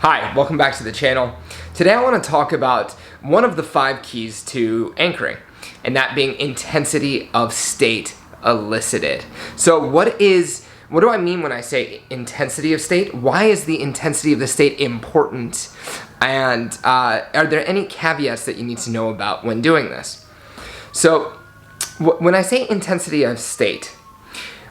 Hi, welcome back to the channel. Today I want to talk about one of the 5 keys to anchoring, and that being intensity of state elicited. So what do I mean when I say intensity of state? Why is the intensity of the state important? And are there any caveats that you need to know about when doing this? So when I say intensity of state,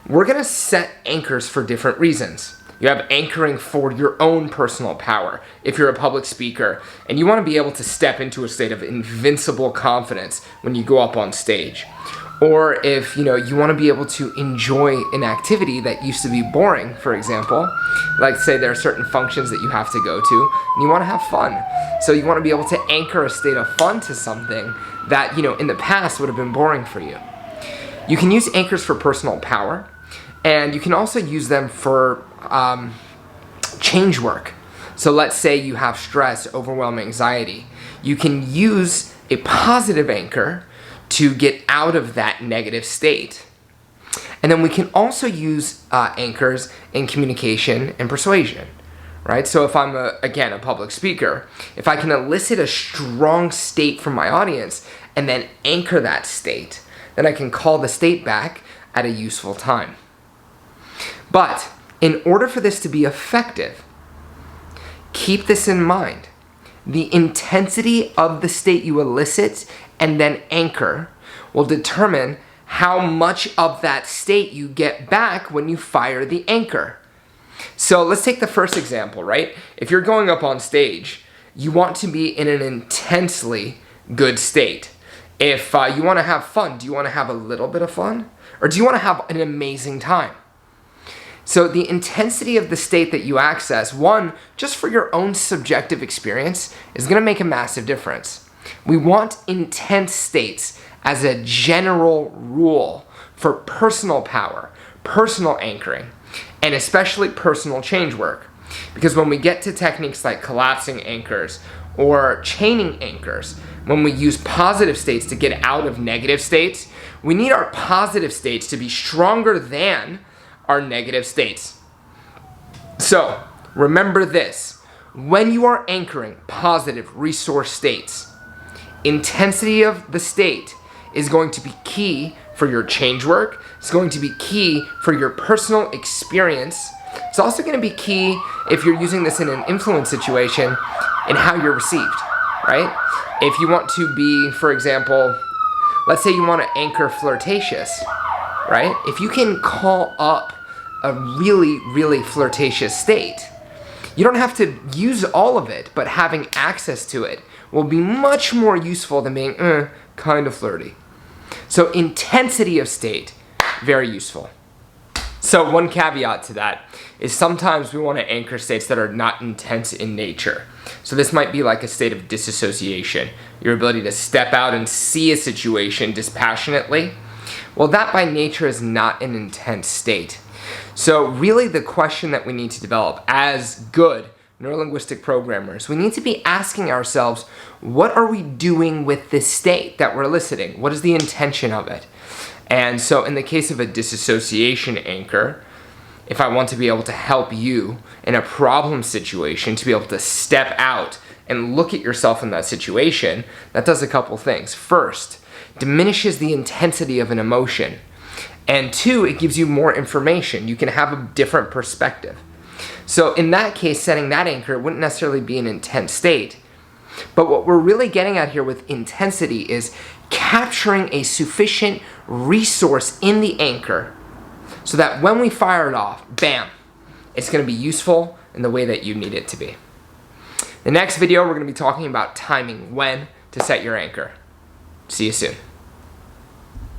we're going to set anchors for different reasons. You have anchoring for your own personal power. If you're a public speaker and you want to be able to step into a state of invincible confidence when you go up on stage. Or if you want to be able to enjoy an activity that used to be boring, for example, like say there are certain functions that you have to go to and you want to have fun. So you want to be able to anchor a state of fun to something that in the past would have been boring for you. You can use anchors for personal power, and you can also use them for change work. So let's say you have stress, overwhelming anxiety. You can use a positive anchor to get out of that negative state. And then we can also use anchors in communication and persuasion, right? So if I'm, again, a public speaker, if I can elicit a strong state from my audience and then anchor that state, then I can call the state back at a useful time. But in order for this to be effective, keep this in mind. The intensity of the state you elicit and then anchor will determine how much of that state you get back when you fire the anchor. So let's take the first example, right? If you're going up on stage, you want to be in an intensely good state. If you want to have fun, do you want to have a little bit of fun? Or do you want to have an amazing time? So the intensity of the state that you access, one, just for your own subjective experience, is going to make a massive difference. We want intense states as a general rule for personal power, personal anchoring, and especially personal change work. Because when we get to techniques like collapsing anchors or chaining anchors, when we use positive states to get out of negative states, we need our positive states to be stronger than our negative states. So remember this: when you are anchoring positive resource states, intensity of the state is going to be key for your change work. It's going to be key for your personal experience. It's also going to be key if you're using this in an influence situation and how you're received, right? If you want to be, for example, let's say you want to anchor flirtatious, right? If you can call up a really, really flirtatious state, you don't have to use all of it, but having access to it will be much more useful than being kind of flirty. So intensity of state, very useful. So one caveat to that is sometimes we want to anchor states that are not intense in nature. So this might be like a state of disassociation, your ability to step out and see a situation dispassionately. Well, that by nature is not an intense state. So really the question that we need to develop as good neurolinguistic programmers, we need to be asking ourselves, what are we doing with this state that we're eliciting? What is the intention of it? And so in the case of a disassociation anchor, if I want to be able to help you in a problem situation, to be able to step out and look at yourself in that situation, that does a couple things. First, diminishes the intensity of an emotion. And 2, it gives you more information. You can have a different perspective. So in that case, setting that anchor wouldn't necessarily be an intense state. But what we're really getting at here with intensity is capturing a sufficient resource in the anchor so that when we fire it off, bam, it's going to be useful in the way that you need it to be. The next video, we're going to be talking about timing when to set your anchor. See you soon.